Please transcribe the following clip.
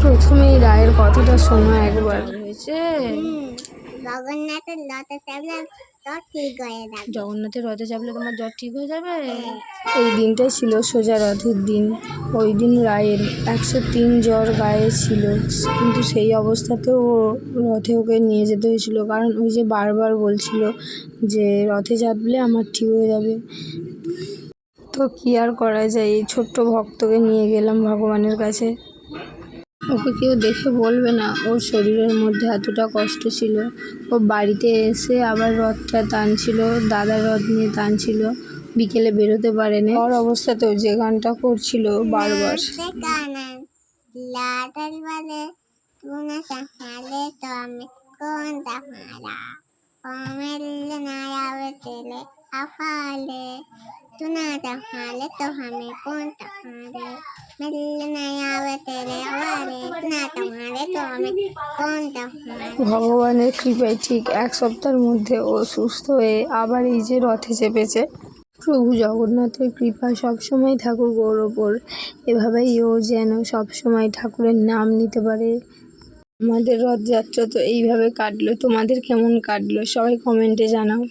প্রথমেই রায়ের কথাটা শোনো একবার। হয়েছে জগন্নাথের রথে চাপলে জ্বর ঠিক হয়ে যাবে। জগন্নাথের রথে চাপলে তোমার জ্বর ঠিক হয়ে যাবে। এই দিনটা ছিল সোজা রথের দিন। ওই দিন রায়ের 103 জ্বর গায়ে ছিল, কিন্তু সেই অবস্থাতেও রথে ওকে নিয়ে যেতে হয়েছিল, কারণ ওই যে বারবার বলছিল যে রথে চাপলে আমার ঠিক হয়ে যাবে। তো কি আর করা যায়, এই ছোট্ট ভক্তকে নিয়ে গেলাম ভগবানের কাছে। ওকে কেউ দেখে বলবে না ওর শরীরের মধ্যে এতটা কষ্ট ছিল। ও বাড়িতে এসে আবার রথটা টানছিল, দাদার রথ নিয়ে টানছিল, বিকেলে বেরোতে পারেনি। ওর অবস্থাতেও যে গানটা করছিল বারবার। ভগবানের কৃপায় ঠিক 1 সপ্তাহের মধ্যে ও সুস্থ হয়ে আবার এই যে রথে চেপেছে। প্রভু জগন্নাথের কৃপা সবসময় থাকুক ওর ওপর, এভাবেই ও যেন সবসময় ঠাকুরের নাম নিতে পারে। আমাদের রথযাত্রা তো এইভাবে কাটলো, তোমাদের কেমন কাটলো সবাই কমেন্টে জানাও।